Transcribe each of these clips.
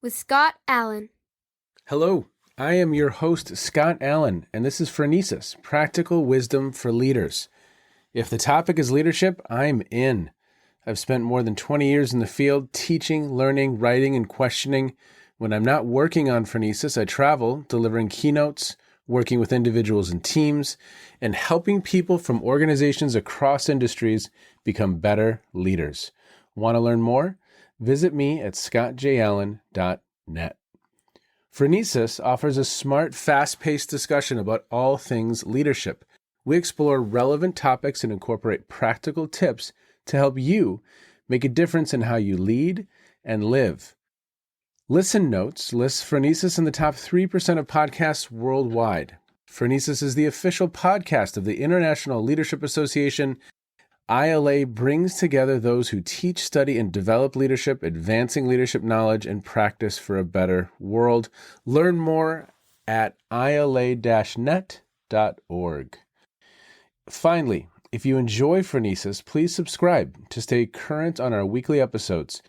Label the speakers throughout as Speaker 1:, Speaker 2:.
Speaker 1: with Scott Allen.
Speaker 2: Hello, I am your host, Scott Allen, and this is Phronesis, Practical Wisdom for Leaders. If the topic is leadership, I'm in. I've spent more than 20 years in the field teaching, learning, writing, and questioning. When I'm not working on Phronesis, I travel, delivering keynotes, working with individuals and teams, and helping people from organizations across industries become better leaders. Want to learn more? Visit me at scottjallen.net. Phronesis offers a smart, fast-paced discussion about all things leadership. We explore relevant topics and incorporate practical tips to help you make a difference in how you lead and live. Listen Notes lists Phronesis in the top 3% of podcasts worldwide. Phronesis is the official podcast of the International Leadership Association. ILA brings together those who teach, study, and develop leadership, advancing leadership knowledge and practice for a better world. Learn more at ila-net.org. Finally, if you enjoy Phronesis, please subscribe to stay current on our weekly episodes.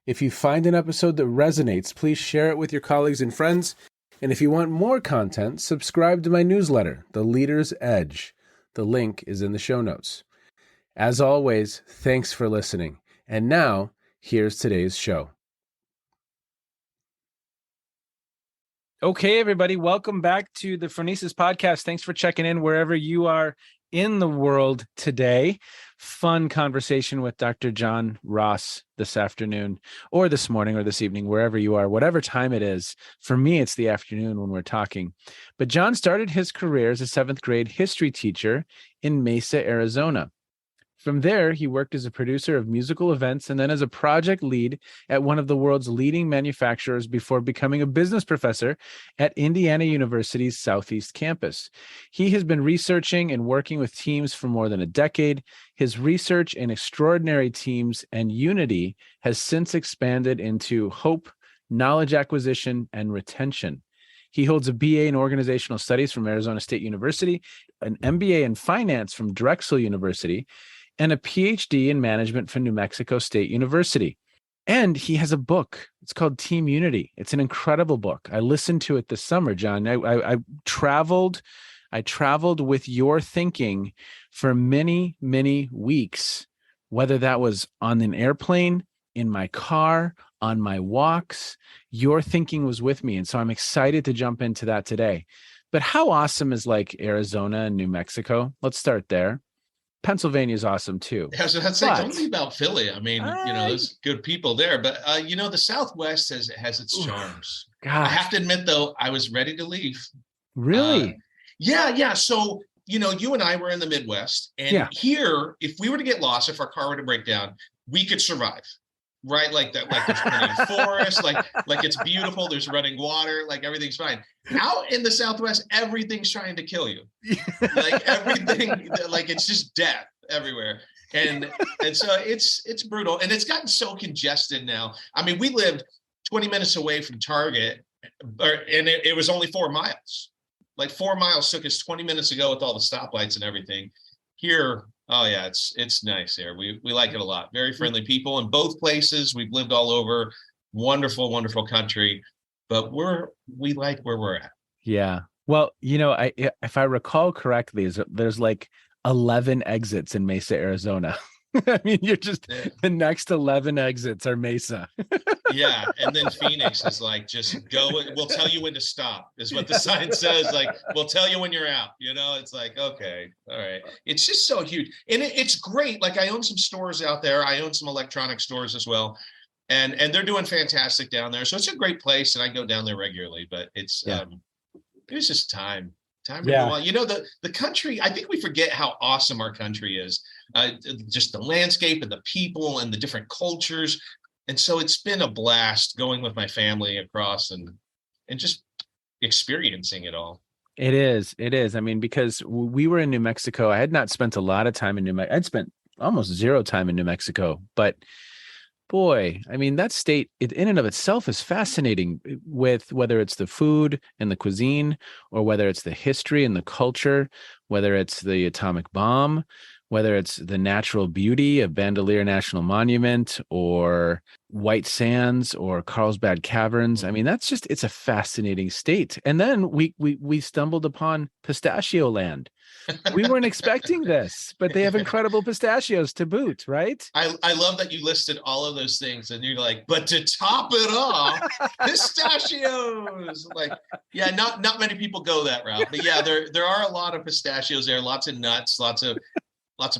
Speaker 2: If you find an episode that resonates, please share it with your colleagues and friends. And if you want more content, subscribe to my newsletter, The Leader's Edge. The link is in the show notes. As always, thanks for listening. And now, here's today's show.
Speaker 3: Okay, everybody, welcome back to the Phronesis podcast. Thanks for checking in wherever you are in the world today. Fun conversation with Dr. John Ross this afternoon or this morning or this evening, wherever you are, whatever time it is. For me, it's the afternoon when we're talking. But John started his career as a 7th grade history teacher in Mesa, Arizona. From there, he worked as a producer of musical events and then as a project lead at one of the world's leading manufacturers before becoming a business professor at Indiana University's Southeast campus. He has been researching and working with teams for more than a decade. His research in extraordinary teams and unity has since expanded into hope, knowledge acquisition, and retention. He holds a BA in Organizational Studies from Arizona State University, an MBA in Finance from Drexel University, and a Ph.D. in Management from New Mexico State University. And he has a book. It's called Team Unity. It's an incredible book. I listened to it this summer, John. I traveled with your thinking for many, many weeks, whether that was on an airplane, in my car, on my walks. Your thinking was with me. And so I'm excited to jump into that today. But how awesome is like Arizona and New Mexico? Let's start there. Pennsylvania is awesome too.
Speaker 4: Yeah, so I'd say don't leave out Philly. I mean, there's good people there, but the Southwest has its charms.
Speaker 3: Gosh.
Speaker 4: I have to admit though, I was ready to leave.
Speaker 3: Really?
Speaker 4: Yeah. So, you and I were in the Midwest, and here, if we were to get lost, if our car were to break down, we could survive. Right, like that, like there's plenty of forest, like it's beautiful. There's running water, like everything's fine. Out in the Southwest, everything's trying to kill you. Like everything, like it's just death everywhere, and so it's brutal, and it's gotten so congested now. I mean, we lived 20 minutes away from Target, and it was only 4 miles. Like 4 miles took us 20 minutes to go with all the stoplights and everything. Here. Oh yeah, it's nice here. We like it a lot. Very friendly people in both places. We've lived all over. Wonderful, wonderful country. But we like where we're at.
Speaker 3: Yeah. Well, if I recall correctly, there's like 11 exits in Mesa, Arizona. I mean, you're just the next 11 exits are Mesa.
Speaker 4: Yeah, and then Phoenix is like, just go. We'll tell you when to stop, is what the sign says. Like, we'll tell you when you're out. It's like, okay, all right. It's just so huge, and it's great. Like, I own some stores out there. I own some electronic stores as well, and they're doing fantastic down there. So it's a great place, and I go down there regularly. But it's there's just time.
Speaker 3: Yeah.
Speaker 4: The country, I think we forget how awesome our country is. Just the landscape and the people and the different cultures. And so it's been a blast going with my family across and just experiencing it all.
Speaker 3: It is. I mean, because we were in New Mexico. I had not spent a lot of time in New Mexico. I'd spent almost zero time in New Mexico, but boy, I mean, that state in and of itself is fascinating, with whether it's the food and the cuisine, or whether it's the history and the culture, whether it's the atomic bomb, whether it's the natural beauty of Bandelier National Monument or White Sands or Carlsbad Caverns. I mean, it's a fascinating state. And then we stumbled upon pistachio land. We weren't expecting this, but they have incredible pistachios to boot, right?
Speaker 4: I love that you listed all of those things and you're like, but to top it off, pistachios. Like, yeah, not many people go that route. But yeah, there are a lot of pistachios there, lots of nuts, lots of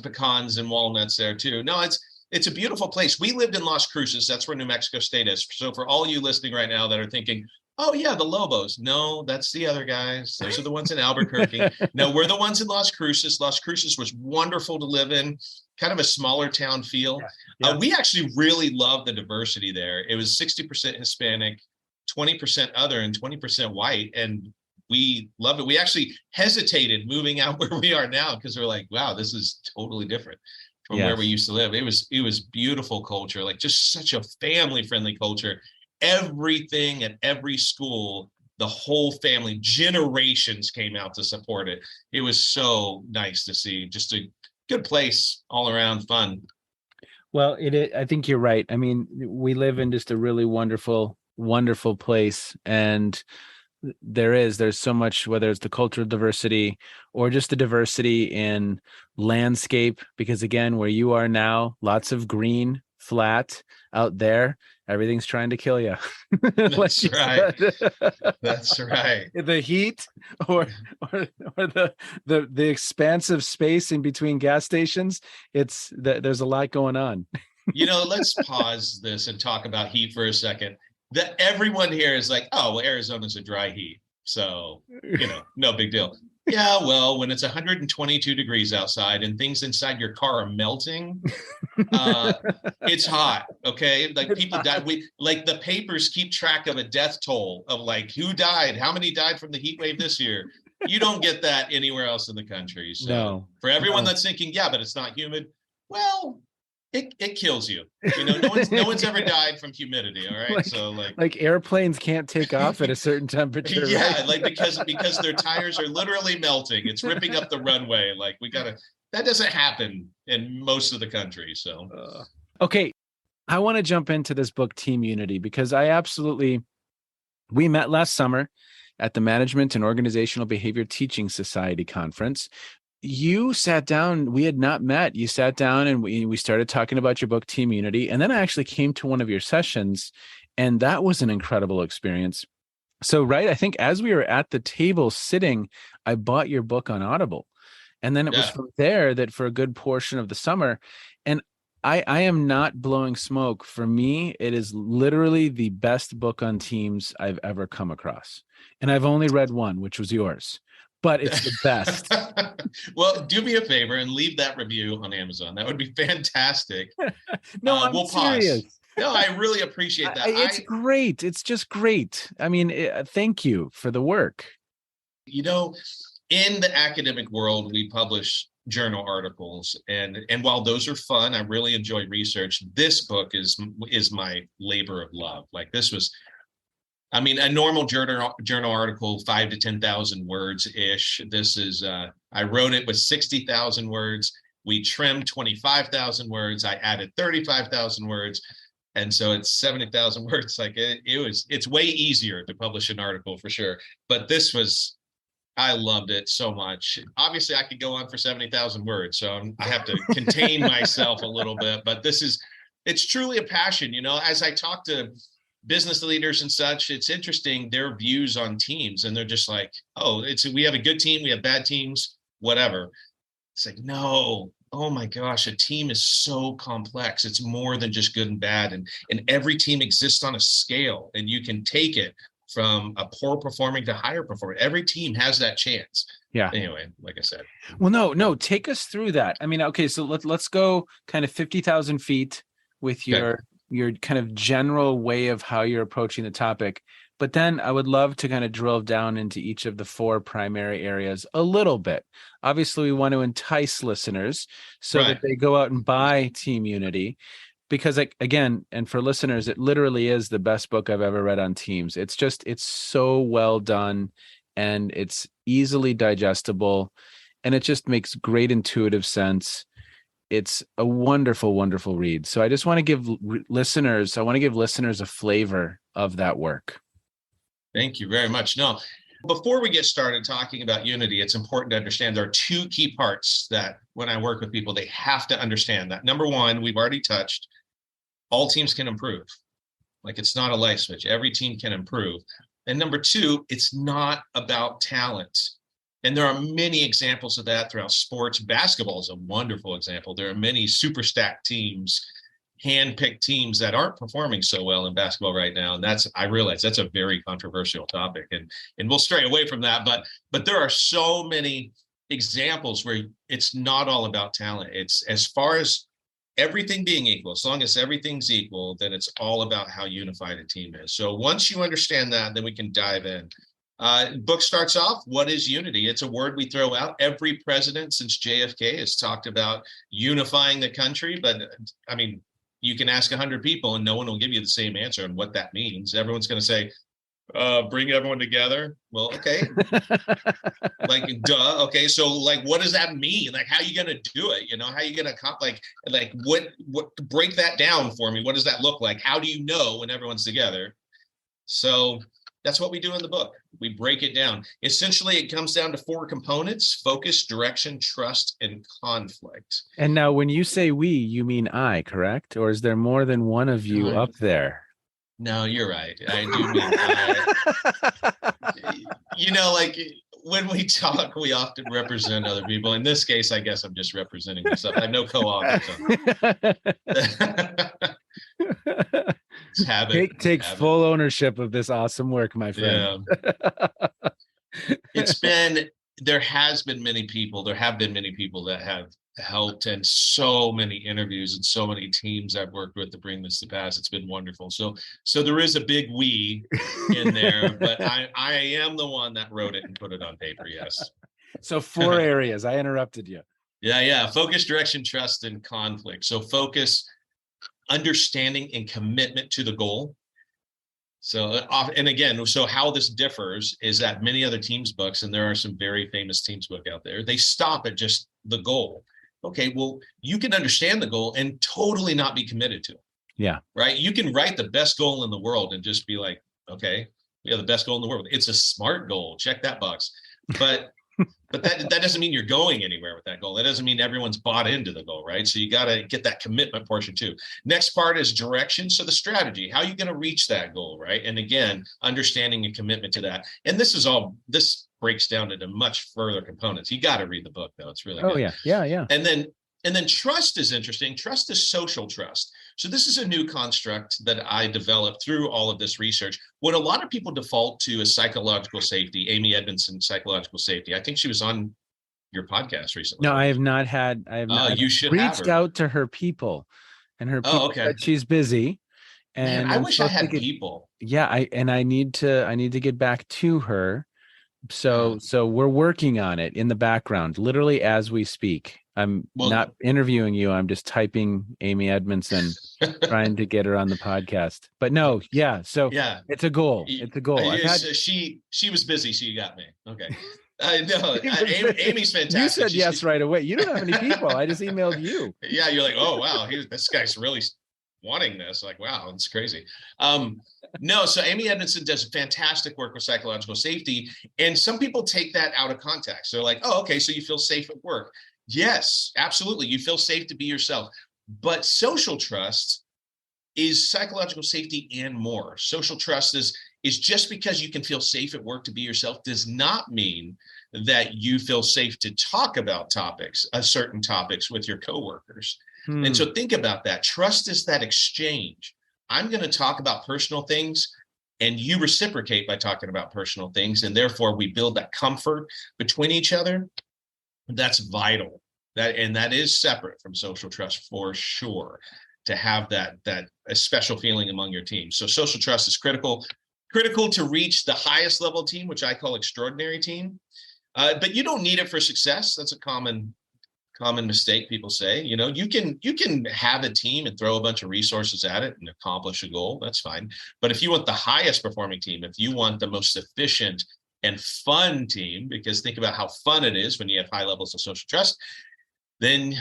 Speaker 4: pecans and walnuts there too. No, it's a beautiful place. We lived in Las Cruces. That's where New Mexico State is. So for all you listening right now that are thinking, oh yeah, the Lobos. No, that's the other guys. Those are the ones in Albuquerque. No, we're the ones in Las Cruces. Las Cruces was wonderful to live in, kind of a smaller town feel. Yeah. We actually really loved the diversity there. It was 60% Hispanic, 20% other, and 20% white. And we loved it. We actually hesitated moving out where we are now because we're like, wow, this is totally different from where we used to live. It was beautiful culture, like just such a family-friendly culture. Everything at every school, the whole family, generations came out to support it. It was so nice to see. Just a good place all around, fun.
Speaker 3: Well, I think you're right. I mean, we live in just a really wonderful, wonderful place. And there's so much, whether it's the cultural diversity or just the diversity in landscape, because again, where you are now, lots of green, flat out there. Everything's trying to kill you.
Speaker 4: That's right. That's right.
Speaker 3: The heat or the expansive space in between gas stations. There's a lot going on.
Speaker 4: Let's pause this and talk about heat for a second. Everyone here is like, oh, well, Arizona's a dry heat. So, no big deal. Yeah, well, when it's 122 degrees outside and things inside your car are melting, it's hot. Okay, like people die. Like the papers keep track of a death toll of like who died, how many died from the heat wave this year. You don't get that anywhere else in the country. So for everyone that's thinking, yeah, but it's not humid. Well, it kills you. No one's ever died from humidity. All right.
Speaker 3: Like airplanes can't take off at a certain temperature.
Speaker 4: Yeah,
Speaker 3: right?
Speaker 4: like because their tires are literally melting. It's ripping up the runway. Like that doesn't happen in most of the country. So
Speaker 3: okay. I want to jump into this book, Team Unity, because we met last summer at the Management and Organizational Behavior Teaching Society conference. You sat down, we had not met. You sat down and we started talking about your book, Team Unity. And then I actually came to one of your sessions, and that was an incredible experience. So, right, I think as we were at the table sitting, I bought your book on Audible. And then it was from there that for a good portion of the summer, and I am not blowing smoke. For me, it is literally the best book on teams I've ever come across. And I've only read one, which was yours. But it's the best.
Speaker 4: Well, do me a favor and leave that review on Amazon. That would be fantastic.
Speaker 3: No,
Speaker 4: we'll
Speaker 3: serious.
Speaker 4: Pause. No, I really appreciate that.
Speaker 3: It's great. It's just great. I mean, thank you for the work.
Speaker 4: In the academic world, we publish journal articles, and while those are fun, I really enjoy research. This book is my labor of love. Like this was. I mean, a normal journal article, 5,000 to 10,000 words ish. This is, I wrote it with 60,000 words. We trimmed 25,000 words. I added 35,000 words. And so it's 70,000 words. Like it's way easier to publish an article for sure. But I loved it so much. Obviously I could go on for 70,000 words. So I have to contain myself a little bit, but it's truly a passion. As I talk to business leaders and such, it's interesting their views on teams, and they're just like, oh, we have a good team, we have bad teams, whatever. It's like, no, oh my gosh, a team is so complex. It's more than just good and bad, and every team exists on a scale, and you can take it from a poor performing to higher performing. Every team has that chance. Yeah. Anyway, like I said.
Speaker 3: Well, no, take us through that. I mean, okay, so let's go kind of 50,000 feet with your kind of general way of how you're approaching the topic. But then I would love to kind of drill down into each of the four primary areas a little bit. Obviously, we want to entice listeners so that they go out and buy Team Unity, because again, and for listeners, it literally is the best book I've ever read on teams. It's so well done, and it's easily digestible, and it just makes great intuitive sense. it's a wonderful, wonderful read. So I just want to give listeners a flavor of that work.
Speaker 4: Thank you very much. No, before we get started talking about unity, it's important to understand there are two key parts that when I work with people, they have to understand that. Number one, we've already touched, all teams can improve. Like, it's not a light switch. Every team can improve. And number two, it's not about talent. And there are many examples of that throughout sports. Basketball is a wonderful example. There are many super stacked teams, hand-picked teams that aren't performing so well in basketball right now. And I realize that's a very controversial topic, and we'll stray away from that. But there are so many examples where it's not all about talent. It's, as far as everything being equal, as long as everything's equal, then it's all about how unified a team is. So once you understand that, then we can dive in. Book starts off, what is unity? It's a word we throw out. Every president since JFK has talked about unifying the country. But I mean, you can ask 100 people and no one will give you the same answer on what that means. Everyone's going to say, bring everyone together. Well, okay. Like, duh. Okay. So like, what does that mean? Like, how are you going to do it? How are you going to like what break that down for me? What does that look like? How do you know when everyone's together? So that's what we do in the book. We break it down. Essentially, it comes down to 4 components: focus, direction, trust, and conflict.
Speaker 3: And now when you say we, you mean I, correct? Or is there more than one of you up there?
Speaker 4: No, you're right. I do mean I. Like, when we talk, we often represent other people. In this case, I guess I'm just representing myself. I have no co-authors.
Speaker 3: Take full ownership of this awesome work, my friend.
Speaker 4: Yeah. There have been many people that have helped, and so many interviews and so many teams I've worked with to bring this to pass. It's been wonderful. So there is a big we in there, but I am the one that wrote it and put it on paper. Yes.
Speaker 3: So 4 areas. I interrupted you.
Speaker 4: Yeah. Focus, direction, trust, and conflict. So focus, understanding and commitment to the goal. So how this differs is that many other teams books, and there are some very famous teams book out there, they stop at just the goal. Okay, well, you can understand the goal and totally not be committed to it.
Speaker 3: Yeah.
Speaker 4: Right. You can write the best goal in the world and just be like, okay, we have the best goal in the world. It's a SMART goal. Check that box. But that doesn't mean you're going anywhere with that goal. That doesn't mean everyone's bought into the goal, right? So you got to get that commitment portion too. Next part is direction. So the strategy, how are you going to reach that goal, right? And again, understanding and commitment to that. And this breaks down into much further components. You got to read the book though. It's really good.
Speaker 3: Yeah.
Speaker 4: And then trust is interesting. Trust is social trust. So this is a new construct that I developed through all of this research. What a lot of people default to is psychological safety. Amy Edmondson, psychological safety. I think she was on your podcast recently.
Speaker 3: No, I have not had. I have not.
Speaker 4: You should
Speaker 3: reached out to her people, and her people said she's busy. And
Speaker 4: man, I wish I had people.
Speaker 3: Yeah, I need to get back to her. So we're working on it in the background, literally as we speak. I'm not interviewing you. I'm just typing Amy Edmondson, trying to get her on the podcast. But no, yeah. So it's a goal. It's a goal.
Speaker 4: She was busy, so you got me. Okay. I know. Amy's fantastic.
Speaker 3: You said yes right away. You don't have any people. I just emailed you.
Speaker 4: Yeah, you're like, oh wow, this guy's really wanting this. Like, wow, it's crazy. No, so Amy Edmondson does fantastic work with psychological safety, and some people take that out of context. They're like, oh, okay, so you feel safe at work. Yes, absolutely. You feel safe to be yourself. But social trust is psychological safety and more. Social trust is just because you can feel safe at work to be yourself does not mean that you feel safe to talk about certain topics with your coworkers. And so think about that. Trust is that exchange. I'm going to talk about personal things and you reciprocate by talking about personal things. And therefore we build that comfort between each other. That's vital. That is separate from social trust for sure, to have that a special feeling among your team. So social trust is critical to reach the highest level team, which I call extraordinary team. But you don't need it for success. That's a common mistake people say. You can have a team and throw a bunch of resources at it and accomplish a goal. That's fine. But if you want the highest performing team, if you want the most efficient and fun team, because think about how fun it is when you have high levels of social trust, then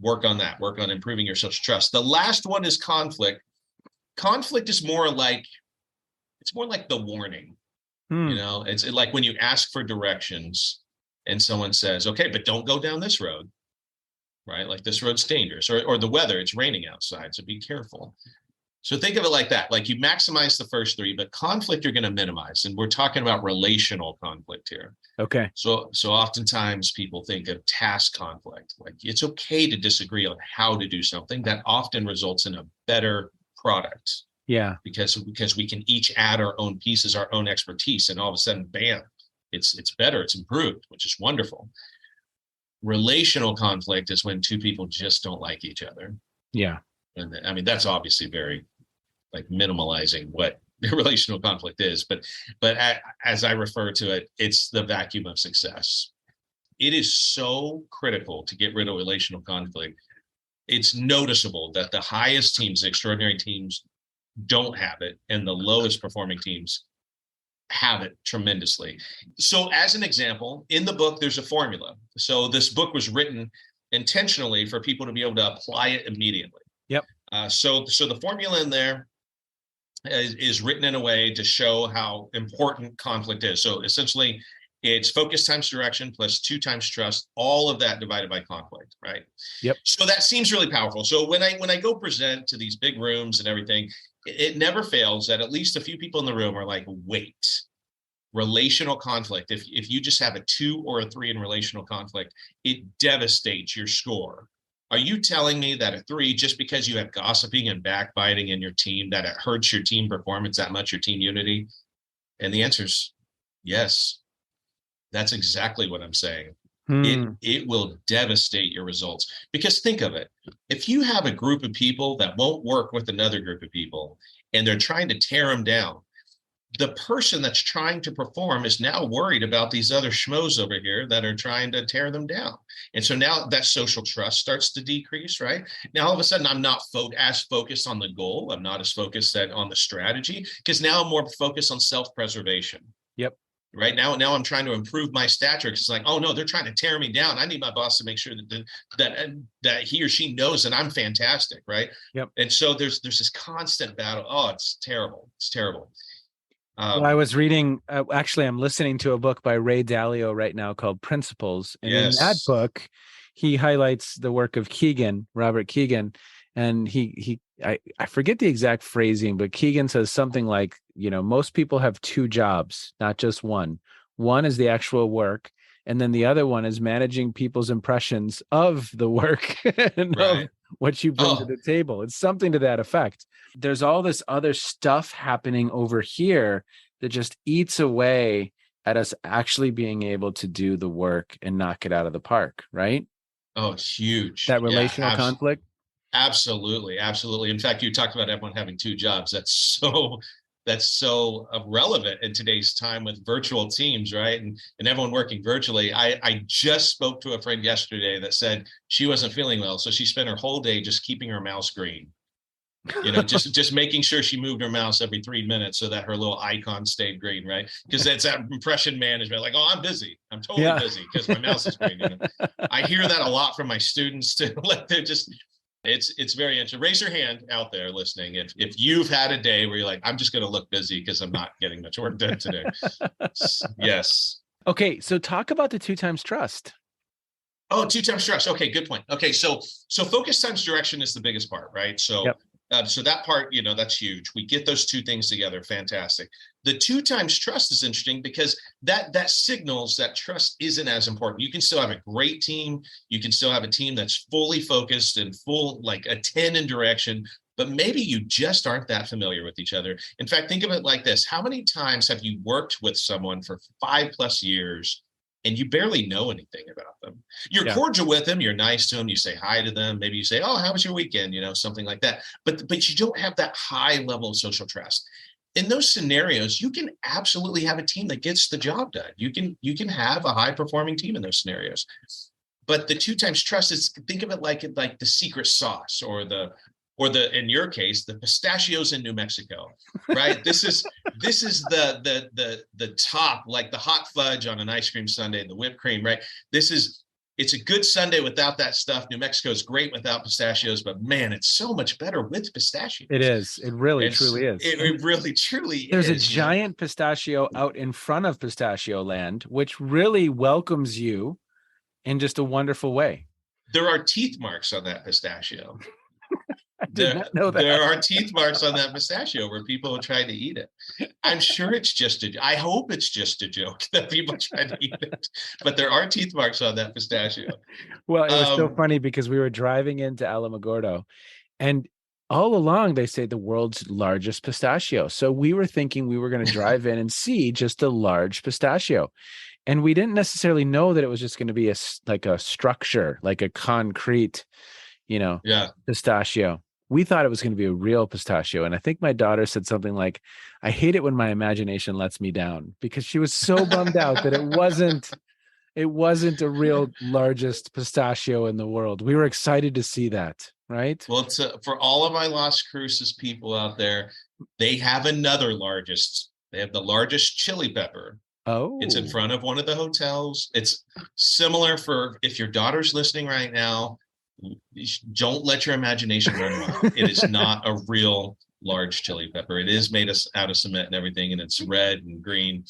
Speaker 4: work on that, work on improving your social trust. The last one is conflict. Conflict is more like the warning. It's like when you ask for directions and someone says, okay, but don't go down this road, right? Like this road's dangerous, or the weather, it's raining outside, so be careful. So think of it like that. Like you maximize the first three, but conflict you're going to minimize. And we're talking about relational conflict here.
Speaker 3: Okay.
Speaker 4: So oftentimes people think of task conflict. Like it's okay to disagree on how to do something. That often results in a better product.
Speaker 3: Yeah.
Speaker 4: Because we can each add our own pieces, our own expertise, and all of a sudden, bam, it's better, it's improved, which is wonderful. Relational conflict is when two people just don't like each other.
Speaker 3: Yeah.
Speaker 4: And I mean, that's obviously very like minimalizing what relational conflict is, but as I refer to it, it's the vacuum of success. It is so critical to get rid of relational conflict. It's noticeable that the highest teams, the extraordinary teams, don't have it, and the lowest performing teams have it tremendously. So as an example, in the book, there's a formula. So this book was written intentionally for people to be able to apply it immediately.
Speaker 3: Yep.
Speaker 4: So the formula in there is written in a way to show how important conflict is. So essentially, it's focus times direction plus 2 times trust, all of that divided by conflict, right?
Speaker 3: Yep.
Speaker 4: So that seems really powerful. So when I go present to these big rooms and everything, it never fails that at least a few people in the room are like, wait, relational conflict. If you just have a 2 or a 3 in relational conflict, it devastates your score. Are you telling me that a 3, just because you have gossiping and backbiting in your team, that it hurts your team performance that much, your team unity? And the answer is yes. That's exactly what I'm saying. It will devastate your results. Because think of it. If you have a group of people that won't work with another group of people and they're trying to tear them down, the person that's trying to perform is now worried about these other schmoes over here that are trying to tear them down. And so now that social trust starts to decrease, right? Now, all of a sudden, I'm not as focused on the goal. I'm not as focused on the strategy, because now I'm more focused on self-preservation.
Speaker 3: Yep.
Speaker 4: Right now I'm trying to improve my stature. It's like, oh no, they're trying to tear me down. I need my boss to make sure that he or she knows that I'm fantastic, right?
Speaker 3: Yep.
Speaker 4: And so there's this constant battle. Oh, it's terrible. It's terrible.
Speaker 3: Well, I was reading, actually, I'm listening to a book by Ray Dalio right now called Principles. And in that book, he highlights the work of Robert Keegan. And I forget the exact phrasing, but Keegan says something like, most people have 2 jobs, not just one. One is the actual work. And then the other one is managing people's impressions of the work and of what you bring to the table. It's something to that effect. There's all this other stuff happening over here that just eats away at us actually being able to do the work and knock it out of the park, right?
Speaker 4: Oh, it's huge.
Speaker 3: That relational conflict.
Speaker 4: Absolutely. Absolutely. In fact, you talked about everyone having 2 jobs. That's so relevant in today's time with virtual teams, right? And everyone working virtually. I just spoke to a friend yesterday that said she wasn't feeling well. So she spent her whole day just keeping her mouse green. Just making sure she moved her mouse every 3 minutes so that her little icon stayed green, right? Because that's that impression management. Like, oh, I'm busy. I'm totally busy because my mouse is green. I hear that a lot from my students too. Like they're just, it's very interesting. Raise your hand out there listening if you've had a day where you're like, I'm just going to look busy because I'm not getting much work done today. Yes.
Speaker 3: Okay, so talk about the 2 times trust.
Speaker 4: Oh, 2 times trust. Okay, good point. Okay, so focus times direction is the biggest part, right? So.
Speaker 3: Yep.
Speaker 4: So that part, that's huge. We get those 2 things together. Fantastic. The 2 times trust is interesting because that signals that trust isn't as important. You can still have a great team. You can still have a team that's fully focused and full, like a 10 in direction, but maybe you just aren't that familiar with each other. In fact, think of it like this. How many times have you worked with someone for 5+ years and you barely know anything about them? You're cordial with them. You're nice to them. You say hi to them. Maybe you say, oh, how was your weekend? Something like that. But you don't have that high level of social trust. In those scenarios, you can absolutely have a team that gets the job done. You can have a high performing team in those scenarios. But the 2 times trust is, think of it like the secret sauce or the in your case, the pistachios in New Mexico, right? This is the top, like the hot fudge on an ice cream sundae, the whipped cream, right? This is it's a good sundae without that stuff. New Mexico is great without pistachios, but man, it's so much better with pistachios.
Speaker 3: It is. It really, truly is.
Speaker 4: It really, truly
Speaker 3: There's
Speaker 4: is.
Speaker 3: a giant pistachio out in front of Pistachio Land, which really welcomes you in just a wonderful way.
Speaker 4: There are teeth marks on that pistachio.
Speaker 3: I did not know that.
Speaker 4: There are teeth marks on that pistachio where people try to eat it. I'm sure it's I hope it's just a joke that people try to eat it, but there are teeth marks on that pistachio.
Speaker 3: Well, it was so funny because we were driving into Alamogordo, and all along they say the world's largest pistachio. So we were thinking we were going to drive in and see just a large pistachio. And we didn't necessarily know that it was just going to be like a structure, like a concrete, pistachio. We thought it was going to be a real pistachio. And I think my daughter said something like, I hate it when my imagination lets me down, because she was so bummed out that it wasn't a real largest pistachio in the world. We were excited to see that, right?
Speaker 4: Well, it's for all of my Las Cruces people out there, they have another largest. They have the largest chili pepper.
Speaker 3: Oh,
Speaker 4: it's in front of one of the hotels. It's similar for, if your daughter's listening right now, don't let your imagination run wild. It is not a real large chili pepper. It is made out of cement and everything, and it's red and green.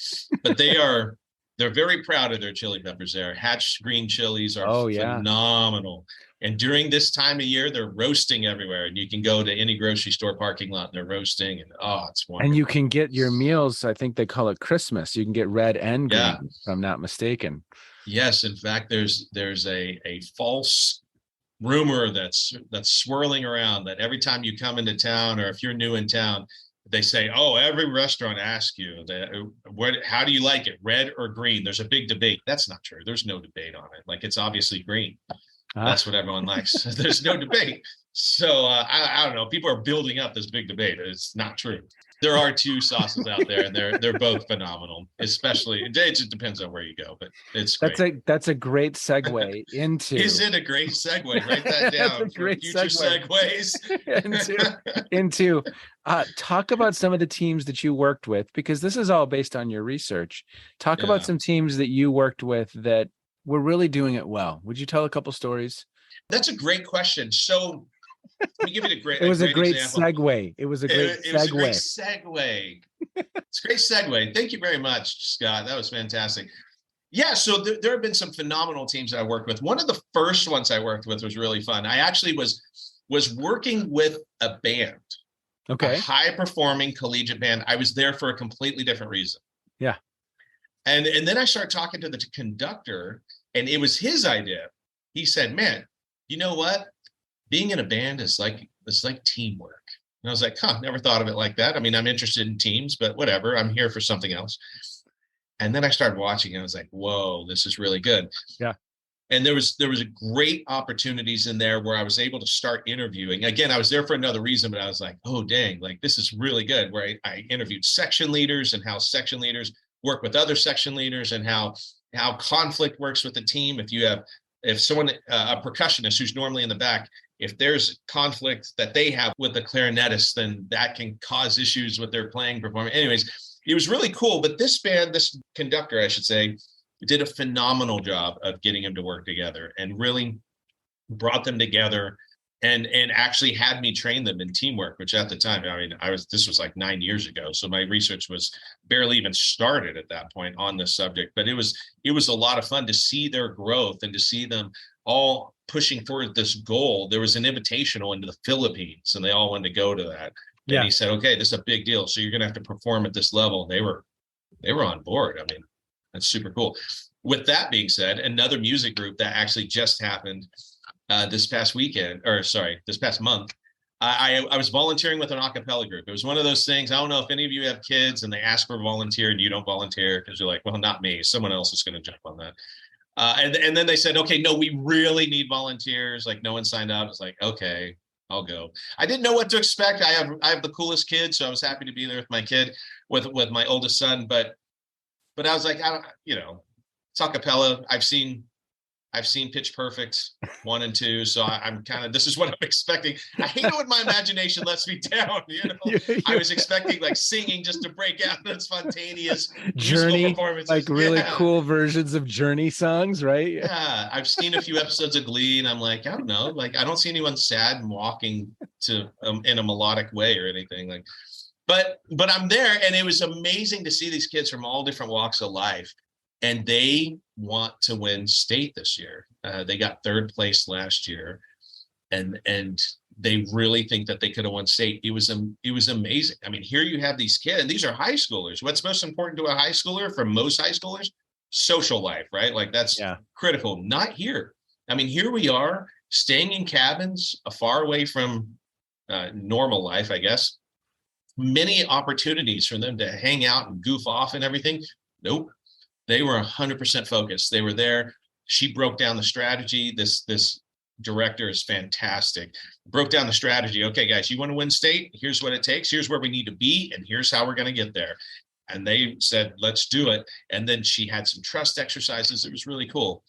Speaker 4: But they're very proud of their chili peppers there. Hatch green chilies are phenomenal. And during this time of year, they're roasting everywhere. And you can go to any grocery store parking lot and they're roasting. And it's wonderful.
Speaker 3: And you can get your meals, I think they call it Christmas. You can get red and green, if I'm not mistaken.
Speaker 4: Yes. In fact, there's a false rumor that's swirling around that every time you come into town, or if you're new in town, they say, every restaurant asks you how do you like it, red or green? There's a big debate. That's not true. There's no debate on it. Like, it's obviously green. That's what everyone likes. There's no debate. So I don't know. People are building up this big debate. It's not true. There are two sauces out there, and they're both phenomenal. Especially, it just depends on where you go, but it's great.
Speaker 3: That's a great segue into.
Speaker 4: Is it a great segue? Write that down.
Speaker 3: That's a great
Speaker 4: future segues.
Speaker 3: into talk about some of the teams that you worked with, because this is all based on your research. Talk about some teams that you worked with that were really doing it well. Would you tell a couple stories?
Speaker 4: That's a great question. So let me give you a great.
Speaker 3: It was a great
Speaker 4: example.
Speaker 3: Segue. It was a great segue.
Speaker 4: It was a great segue. It's a great segue. Thank you very much, Scott. That was fantastic. Yeah. So there have been some phenomenal teams that I worked with. One of the first ones I worked with was really fun. I actually was working with a band.
Speaker 3: Okay.
Speaker 4: A high performing collegiate band. I was there for a completely different reason.
Speaker 3: Yeah.
Speaker 4: And then I started talking to the conductor, and it was his idea. He said, man, you know what? Being in a band is like teamwork. And I was like, never thought of it like that. I mean, I'm interested in teams, but whatever. I'm here for something else. And then I started watching, and I was like, whoa, this is really good.
Speaker 3: Yeah.
Speaker 4: And there was great opportunities in there where I was able to start interviewing. Again, I was there for another reason, but I was like, oh, dang, like this is really good. Where I interviewed section leaders and how section leaders work with other section leaders, and how conflict works with the team. If someone, a percussionist who's normally in the back, if there's conflict that they have with the clarinetist, then that can cause issues with their playing performance. Anyways, it was really cool. But this band, this conductor, I should say, did a phenomenal job of getting them to work together, and really brought them together. And actually had me train them in teamwork, which at the time, I mean, this was like 9 years ago. So my research was barely even started at that point on this subject, but it was a lot of fun to see their growth and to see them all pushing forward this goal. There was an invitational into the Philippines, and they all wanted to go to that. Yeah. And he said, okay, this is a big deal. So you're going to have to perform at this level. They were on board. I mean, that's super cool. With that being said, another music group that actually just happened this past month, I was volunteering with an a cappella group. It was one of those things. I don't know if any of you have kids and they ask for a volunteer and you don't volunteer because you're like, well, not me. Someone else is going to jump on that. And then they said, okay, no, we really need volunteers. Like, no one signed up. It's like, okay, I'll go. I didn't know what to expect. I have the coolest kid, so I was happy to be there with my kid, with my oldest son. But I was like, it's a cappella. I've seen I've seen Pitch Perfect 1 and 2, so I'm kind of, this is what I'm expecting. I hate it when my imagination lets me down. I was expecting like singing just to break out in spontaneous
Speaker 3: Journey,
Speaker 4: musical performances,
Speaker 3: like really cool versions of Journey songs, right?
Speaker 4: Yeah, I've seen a few episodes of Glee, and I'm like, I don't know, like I don't see anyone sad and walking to in a melodic way or anything like. But I'm there, and it was amazing to see these kids from all different walks of life. And they want to win state this year. They got 3rd place last year, and they really think that they could have won state. It was amazing. I mean, here you have these kids, and these are high schoolers. What's most important to a high schooler for most high schoolers? Social life, right? Like that's critical. Not here. I mean, here we are staying in cabins, far away from normal life, I guess. Many opportunities for them to hang out and goof off and everything. Nope. They were 100% focused. They were there. She broke down the strategy. This director is fantastic. Broke down the strategy. Okay, guys, you want to win state? Here's what it takes. Here's where we need to be, and here's how we're going to get there. And they said, let's do it. And then she had some trust exercises. It was really cool.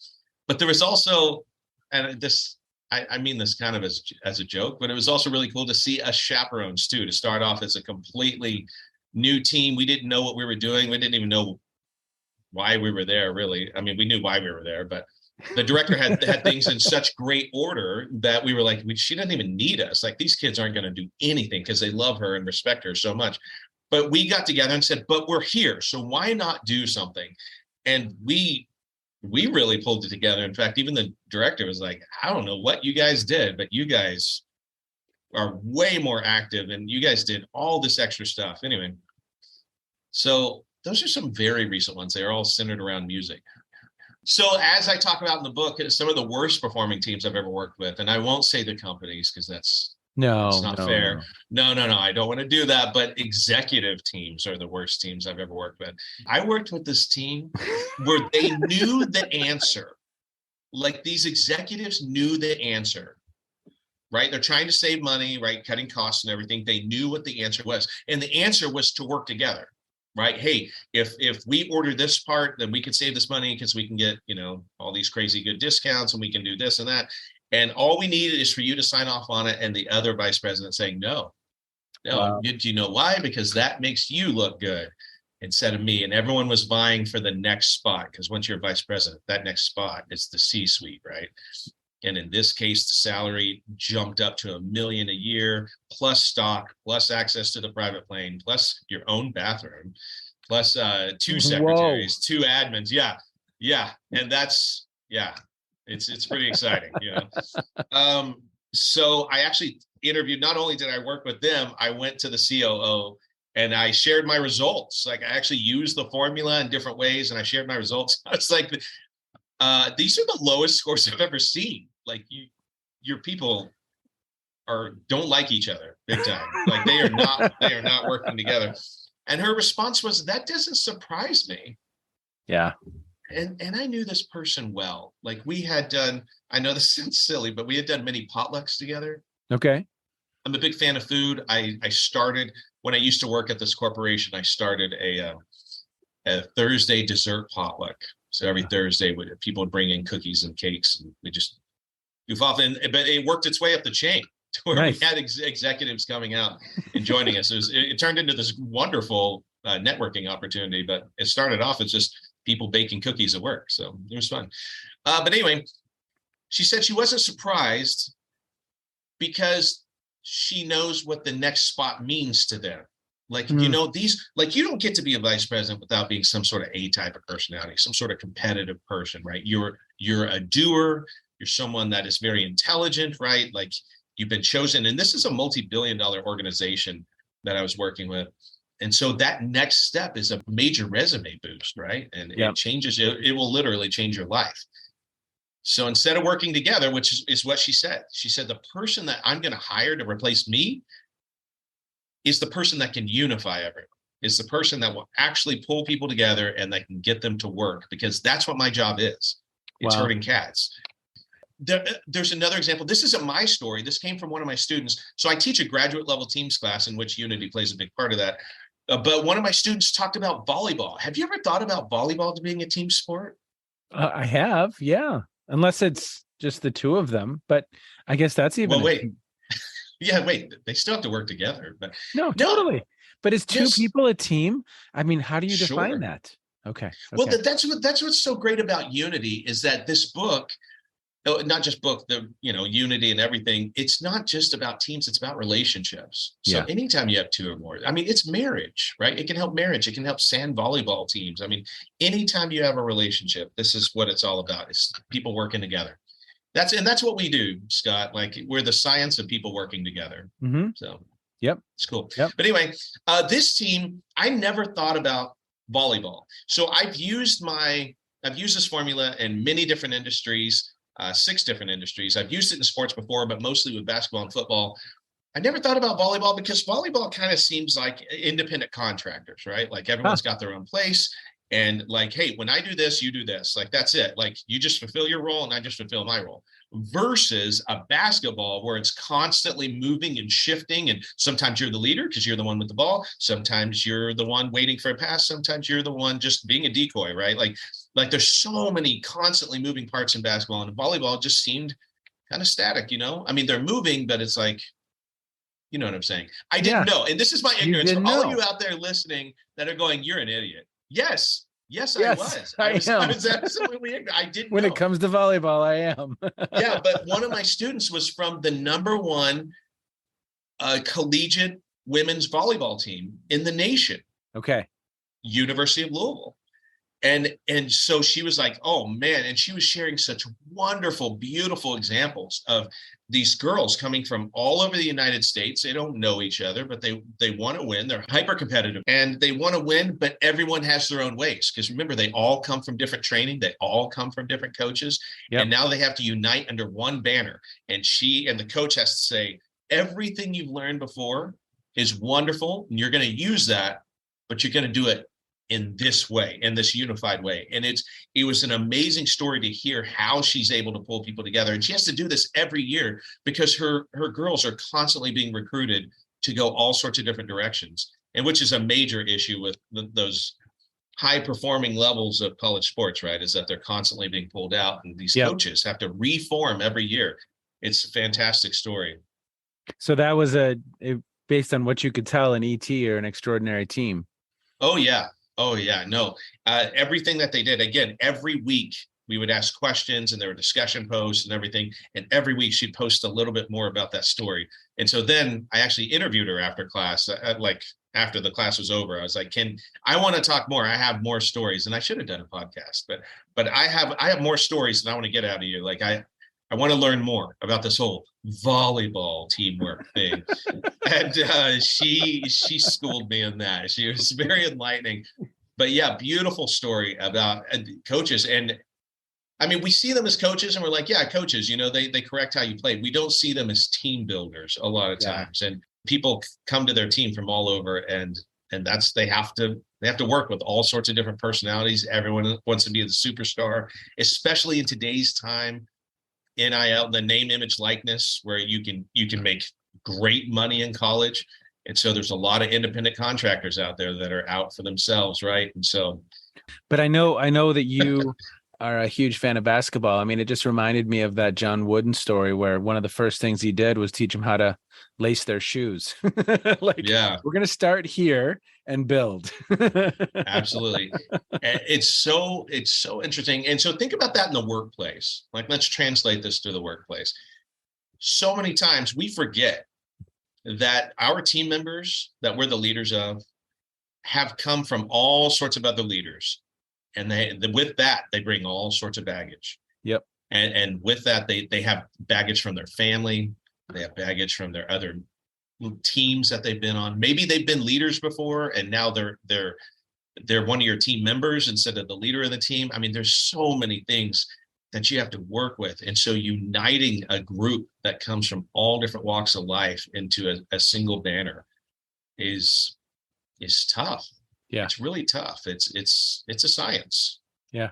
Speaker 4: But there was also, and this, I mean this kind of as a joke, but it was also really cool to see us chaperones too, to start off as a completely new team. We didn't know what we were doing. We didn't even know why we were there, really. I mean, we knew why we were there, but the director had things in such great order that we were like, she doesn't even need us. Like, these kids aren't going to do anything because they love her and respect her so much. But we got together and said, but we're here, so why not do something? And we really pulled it together. In fact, even the director was like, I don't know what you guys did, but you guys are way more active, and you guys did all this extra stuff. Anyway, so those are some very recent ones. They're all centered around music. So as I talk about in the book, some of the worst performing teams I've ever worked with, and I won't say the companies because that's not fair. No. I don't want to do that. But executive teams are the worst teams I've ever worked with. I worked with this team where they knew the answer. Like, these executives knew the answer, right? They're trying to save money, right? Cutting costs and everything. They knew what the answer was. And the answer was to work together. Right. Hey, if we order this part, then we can save this money because we can get, all these crazy good discounts, and we can do this and that. And all we need is for you to sign off on it. And the other vice president saying, no. Wow. Do you know why? Because that makes you look good instead of me. And everyone was vying for the next spot, because once you're vice president, that next spot is the C-suite, right? And in this case, the salary jumped up to $1 million a year, plus stock, plus access to the private plane, plus your own bathroom, plus 2 secretaries, 2 admins. Yeah. And that's, it's pretty exciting, So I actually interviewed, not only did I work with them, I went to the COO and I shared my results. Like, I actually used the formula in different ways, and I shared my results. It's like, these are the lowest scores I've ever seen. Like, your people don't like each other big time. Like, they are not working together. And her response was, that doesn't surprise me.
Speaker 3: Yeah.
Speaker 4: And I knew this person well. Like, we had done, I know this sounds silly, but we had done many potlucks together.
Speaker 3: Okay.
Speaker 4: I'm a big fan of food. I started, when I used to work at this corporation, I started a Thursday dessert potluck. So every Thursday, people would bring in cookies and cakes, and we just goof off. But it worked its way up the chain to where we had executives coming out and joining us. It turned into this wonderful networking opportunity. But it started off as just people baking cookies at work, so it was fun. But anyway, she said she wasn't surprised because she knows what the next spot means to them. Like, these, like, you don't get to be a vice president without being some sort of A-type of personality, some sort of competitive person, right? You're a doer. You're someone that is very intelligent, right? Like, you've been chosen. And this is a multi-billion-dollar organization that I was working with. And so that next step is a major resume boost, right? And it changes, it will literally change your life. So instead of working together, which is what she said the person that I'm going to hire to replace me is the person that can unify everyone, is the person that will actually pull people together and that can get them to work, because that's what my job is. It's herding cats. There's another example. This isn't my story. This came from one of my students. So I teach a graduate level teams class in which unity plays a big part of that. But one of my students talked about volleyball. Have you ever thought about volleyball being a team sport?
Speaker 3: I have, yeah. unless it's just the two of them. But I guess that's even.
Speaker 4: Well, wait. Yeah, wait. They still have to work together. But
Speaker 3: no, totally. But is two people a team? I mean, how do you define that? Okay.
Speaker 4: Well, that's what's so great about Unity is that this book, not just book, the Unity and everything. It's not just about teams; it's about relationships. So anytime you have two or more, I mean, it's marriage, right? It can help marriage. It can help sand volleyball teams. I mean, anytime you have a relationship, this is what it's all about: is people working together. That's what we do, Scott. Like, we're the science of people working together.
Speaker 3: Mm-hmm.
Speaker 4: So,
Speaker 3: yep,
Speaker 4: it's cool.
Speaker 3: Yep.
Speaker 4: But anyway, this team, I never thought about volleyball. So I've used this formula in many different industries, 6 different industries. I've used it in sports before, but mostly with basketball and football. I never thought about volleyball because volleyball kind of seems like independent contractors, right? Like, everyone's got their own place. And like, hey, when I do this, you do this. Like, that's it. Like, you just fulfill your role and I just fulfill my role. Versus a basketball where it's constantly moving and shifting. And sometimes you're the leader because you're the one with the ball. Sometimes you're the one waiting for a pass. Sometimes you're the one just being a decoy, right? Like there's so many constantly moving parts in basketball, and volleyball just seemed kind of static, I mean, they're moving, but it's like, you know what I'm saying? I didn't know. And this is my ignorance. For all of you out there listening that are going, you're an idiot. Yes, I was. I was absolutely ignorant. I didn't know.
Speaker 3: When it comes to volleyball, I am.
Speaker 4: Yeah, but one of my students was from the #1 collegiate women's volleyball team in the nation.
Speaker 3: Okay.
Speaker 4: University of Louisville. And so she was like, oh man, and she was sharing such wonderful, beautiful examples of these girls coming from all over the United States. They don't know each other, but they want to win. They're hyper competitive and they want to win, but everyone has their own ways. Because remember, they all come from different training. They all come from different coaches. Yep. And now they have to unite under one banner. And she and the coach has to say, everything you've learned before is wonderful. And you're going to use that, but you're going to do it in this way, in this unified way. And it was an amazing story to hear how she's able to pull people together. And she has to do this every year because her girls are constantly being recruited to go all sorts of different directions, and which is a major issue with those high performing levels of college sports, right? Is that they're constantly being pulled out, and these coaches have to reform every year. It's a fantastic story.
Speaker 3: So that was based on what you could tell, an ET or an extraordinary team.
Speaker 4: Oh yeah. No, everything that they did, again, every week we would ask questions and there were discussion posts and everything. And every week she'd post a little bit more about that story. And so then I actually interviewed her after class, after the class was over. I was like, I want to talk more. I have more stories, and I should have done a podcast, but I have more stories that I want to get out of you. Like I want to learn more about this whole volleyball teamwork thing. And she schooled me in that. She was very enlightening. But yeah, beautiful story about coaches. And I mean, we see them as coaches and we're like, yeah, coaches, they correct how you play. We don't see them as team builders a lot of times. And people come to their team from all over, and they have to work with all sorts of different personalities. Everyone wants to be the superstar, especially in today's time. NIL, the name, image, likeness, where you can make great money in college. And so there's a lot of independent contractors out there that are out for themselves, right? And so,
Speaker 3: but I know that you are a huge fan of basketball. I mean, it just reminded me of that John Wooden story where one of the first things he did was teach them how to lace their shoes. We're going to start here and build.
Speaker 4: Absolutely. It's so interesting. And so think about that in the workplace. Like, let's translate this to the workplace. So many times we forget that our team members that we're the leaders of have come from all sorts of other leaders. And with that, they bring all sorts of baggage.
Speaker 3: Yep.
Speaker 4: And with that, they have baggage from their family. They have baggage from their other teams that they've been on. Maybe they've been leaders before, and now they're one of your team members instead of the leader of the team. I mean, there's so many things that you have to work with. And so uniting a group that comes from all different walks of life into a single banner is tough. Yeah. It's really tough. It's a science.
Speaker 3: Yeah.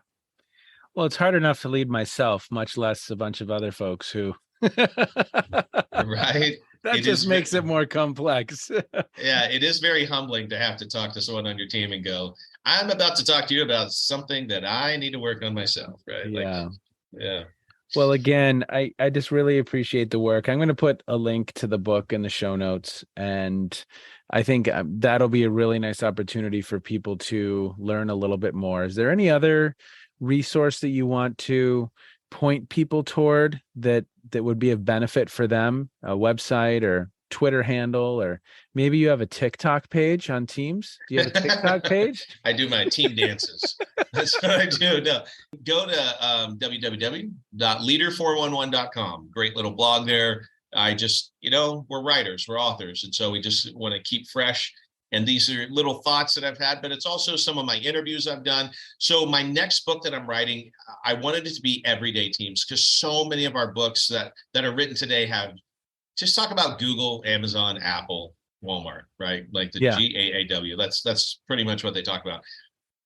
Speaker 3: Well, it's hard enough to lead myself, much less a bunch of other folks who
Speaker 4: right.
Speaker 3: That just makes it more complex.
Speaker 4: Yeah, it is very humbling to have to talk to someone on your team and go, I'm about to talk to you about something that I need to work on myself, right?
Speaker 3: Yeah.
Speaker 4: Yeah.
Speaker 3: Well, again, I just really appreciate the work. I'm going to put a link to the book in the show notes, and I think that'll be a really nice opportunity for people to learn a little bit more. Is there any other resource that you want to point people toward that would be of benefit for them? A website or Twitter handle, or maybe you have a TikTok page on Teams? Do you have a TikTok page?
Speaker 4: I do my team dances. That's what I do. No. Go to www.leader411.com. Great little blog there. I just, we're writers, we're authors. And so we just want to keep fresh. And these are little thoughts that I've had, but it's also some of my interviews I've done. So my next book that I'm writing, I wanted it to be everyday teams, because so many of our books that are written today have just talk about Google, Amazon, Apple, Walmart, right? Like the GAAP. That's pretty much what they talk about.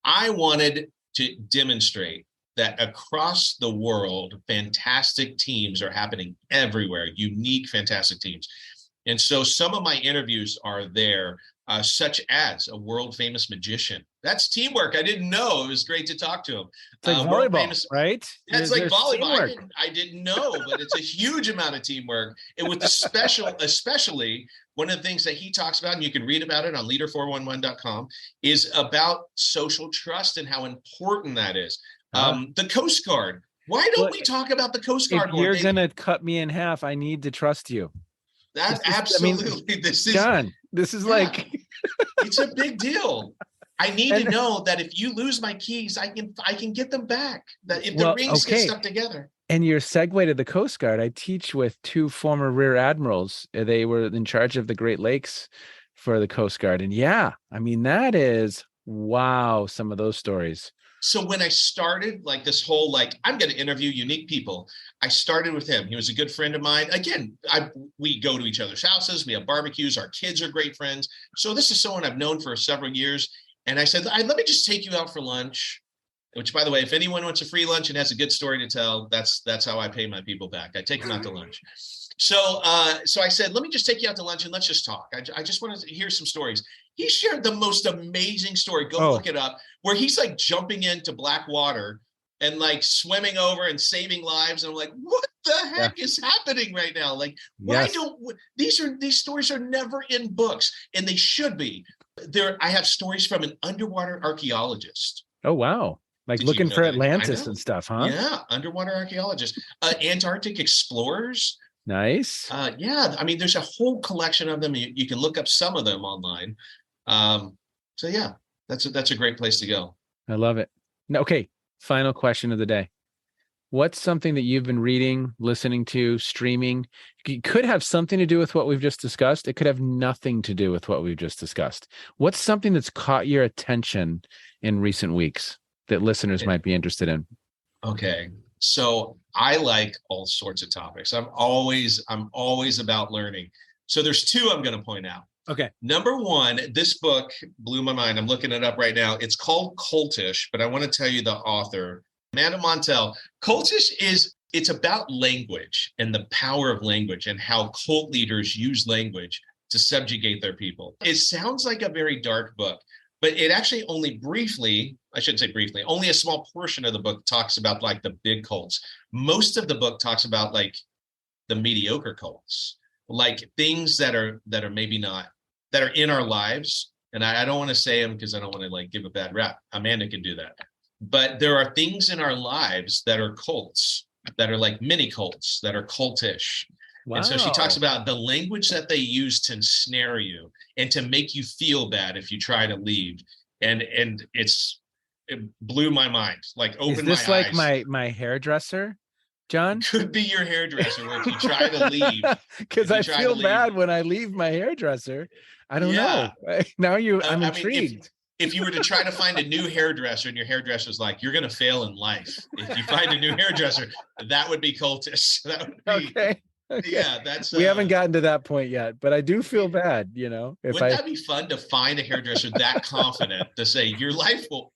Speaker 4: I wanted to demonstrate that across the world, fantastic teams are happening everywhere, unique, fantastic teams. And so some of my interviews are there, such as a world famous magician. That's teamwork. I didn't know. It was great to talk to him.
Speaker 3: It's like volleyball, right?
Speaker 4: It's like volleyball. I didn't know, but it's a huge amount of teamwork. And with the especially one of the things that he talks about, and you can read about it on leader411.com, is about social trust and how important that is. The Coast Guard. Why don't we talk about the Coast Guard?
Speaker 3: If you're going to cut me in half, I need to trust you.
Speaker 4: Absolutely. This is
Speaker 3: John. This is like
Speaker 4: it's a big deal. I need to know that if you lose my keys, I can get them back. That if the rings get stuck together.
Speaker 3: And your segue to the Coast Guard, I teach with two former Rear Admirals. They were in charge of the Great Lakes for the Coast Guard. And that is, wow, some of those stories.
Speaker 4: So when I started this whole, I'm going to interview unique people, I started with him. He was a good friend of mine. Again, we go to each other's houses. We have barbecues. Our kids are great friends. So this is someone I've known for several years. And I said, let me just take you out for lunch, which, by the way, if anyone wants a free lunch and has a good story to tell, that's how I pay my people back. I take them out to lunch. So I said, let me just take you out to lunch and let's just talk. I just want to hear some stories. He shared the most amazing story. Go look it up, where he's jumping into black water and swimming over and saving lives. And I'm like, what the heck is happening right now? Why don't these stories are never in books, and they should be. I have stories from an underwater archaeologist.
Speaker 3: Oh, wow. Looking for Atlantis and stuff, huh?
Speaker 4: Yeah. Underwater archaeologists, Antarctic explorers.
Speaker 3: Nice.
Speaker 4: There's a whole collection of them. You can look up some of them online. That's a great place to go.
Speaker 3: I love it. Okay. Final question of the day. What's something that you've been reading, listening to, streaming? It could have something to do with what we've just discussed. It could have nothing to do with what we've just discussed. What's something that's caught your attention in recent weeks that listeners might be interested in? Okay.
Speaker 4: So I like all sorts of topics. I'm always about learning. So there's two I'm going to point out.
Speaker 3: Okay.
Speaker 4: Number one, this book blew my mind. I'm looking it up right now. It's called Cultish, but I want to tell you the author, Amanda Montell. Cultish it's about language and the power of language and how cult leaders use language to subjugate their people. It sounds like a very dark book, but it actually only a small portion of the book talks about the big cults. Most of the book talks about the mediocre cults, things that are maybe not, that are in our lives. And I don't want to say them because I don't want to give a bad rap. Amanda can do that. But there are things in our lives that are cults, that are mini cults, that are cultish. Wow. And so she talks about the language that they use to ensnare you and to make you feel bad if you try to leave. And it blew my mind. Opened my eyes.
Speaker 3: Is this my hairdresser, John?
Speaker 4: Could be your hairdresser if you try to leave.
Speaker 3: Because I feel bad when I leave my hairdresser. I don't know. Now I'm intrigued.
Speaker 4: If you were to try to find a new hairdresser and your hairdresser's you're going to fail in life. If you find a new hairdresser, that would be cultish. That would be,
Speaker 3: okay. Yeah, we haven't gotten to that point yet, but I do feel bad, Wouldn't
Speaker 4: that be fun to find a hairdresser that confident to say your life will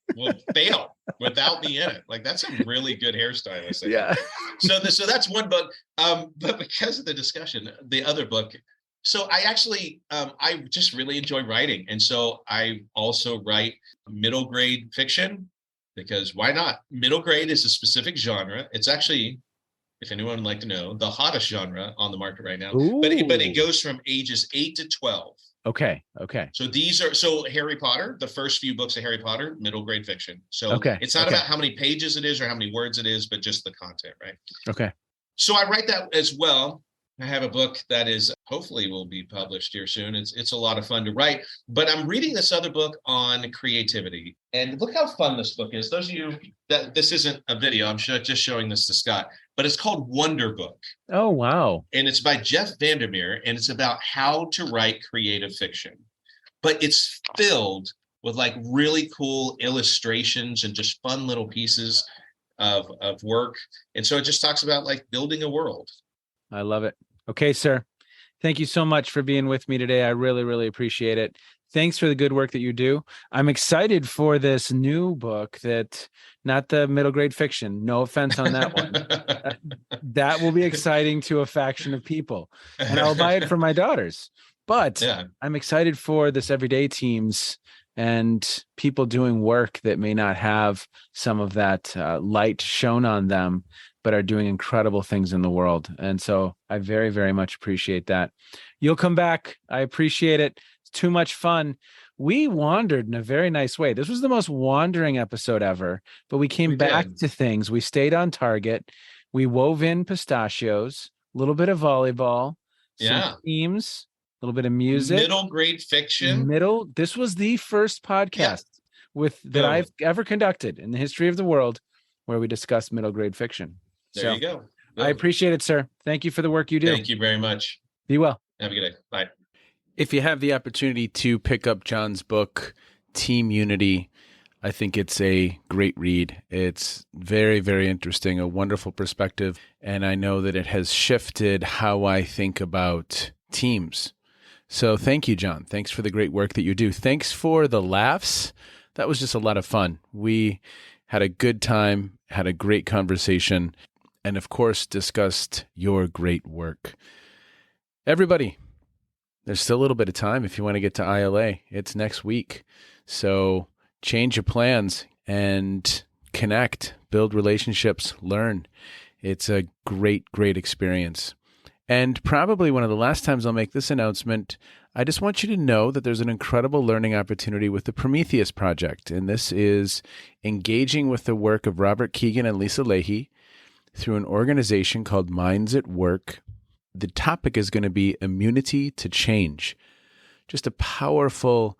Speaker 4: fail without me in it? That's a really good hairstylist.
Speaker 3: Yeah.
Speaker 4: So that's one book. But because of the discussion, the other book. So I actually, I just really enjoy writing. And so I also write middle grade fiction, because why not? Middle grade is a specific genre. It's actually if anyone would like to know, the hottest genre on the market right now.
Speaker 3: Ooh.
Speaker 4: But it goes from ages 8 to 12.
Speaker 3: Okay.
Speaker 4: So Harry Potter, the first few books of Harry Potter, middle grade fiction. So it's not about how many pages it is or how many words it is, but just the content, right?
Speaker 3: Okay.
Speaker 4: So I write that as well. I have a book that is hopefully will be published here soon. It's a lot of fun to write, but I'm reading this other book on creativity, and look how fun this book is. Those of you that this isn't a video, I'm just showing this to Scott, but it's called Wonder Book.
Speaker 3: Oh, wow.
Speaker 4: And it's by Jeff Vandermeer, and it's about how to write creative fiction, but it's filled with like really cool illustrations and just fun little pieces of work. And so it just talks about like building a world.
Speaker 3: I love it. Okay, sir. Thank you so much for being with me today. I really, really appreciate it. Thanks for the good work that you do. I'm excited for this new book not the middle grade fiction. No offense on that one. That will be exciting to a faction of people. And I'll buy it for my daughters. But I'm excited for this everyday teams and people doing work that may not have some of that light shown on them, but are doing incredible things in the world. And so I very, very much appreciate that. You'll come back. I appreciate it. It's too much fun. We wandered in a very nice way. This was the most wandering episode ever, but we came back to things. We stayed on target. We wove in pistachios, a little bit of volleyball, some themes, a little bit of music.
Speaker 4: Middle grade fiction.
Speaker 3: This was the first podcast that I've ever conducted in the history of the world where we discuss middle grade fiction.
Speaker 4: There you go.
Speaker 3: I appreciate it, sir. Thank you for the work you do.
Speaker 4: Thank you very much.
Speaker 3: Be well.
Speaker 4: Have a good day. Bye.
Speaker 2: If you have the opportunity to pick up John's book, Team Unity, I think it's a great read. It's very, very interesting, a wonderful perspective. And I know that it has shifted how I think about teams. So thank you, John. Thanks for the great work that you do. Thanks for the laughs. That was just a lot of fun. We had a good time, had a great conversation, and of course, discussed your great work. Everybody, there's still a little bit of time if you want to get to ILA. It's next week. So change your plans and connect, build relationships, learn. It's a great, great experience. And probably one of the last times I'll make this announcement, I just want you to know that there's an incredible learning opportunity with the Prometheus Project. And this is engaging with the work of Robert Keegan and Lisa Leahy through an organization called Minds at Work. The topic is going to be immunity to change. Just a powerful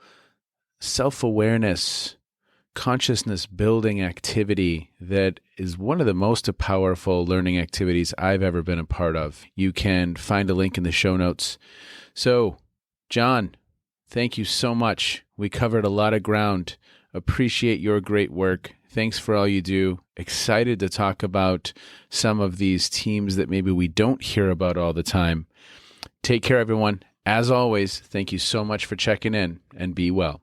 Speaker 2: self-awareness, consciousness building activity that is one of the most powerful learning activities I've ever been a part of. You can find a link in the show notes. So, John, thank you so much. We covered a lot of ground. Appreciate your great work. Thanks for all you do. Excited to talk about some of these teams that maybe we don't hear about all the time. Take care, everyone. As always, thank you so much for checking in, and be well.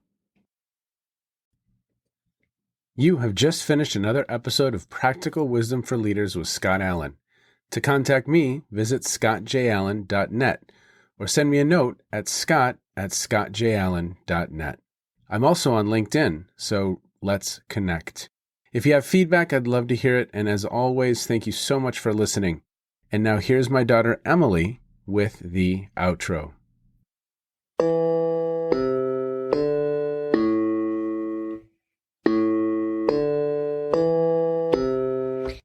Speaker 2: You have just finished another episode of Practical Wisdom for Leaders with Scott Allen. To contact me, visit scottjallen.net or send me a note at scott@scottjallen.net. I'm also on LinkedIn, so let's connect. If you have feedback, I'd love to hear it. And as always, thank you so much for listening. And now here's my daughter, Emily, with the outro.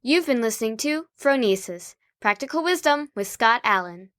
Speaker 1: You've been listening to Phronesis, Practical Wisdom with Scott Allen.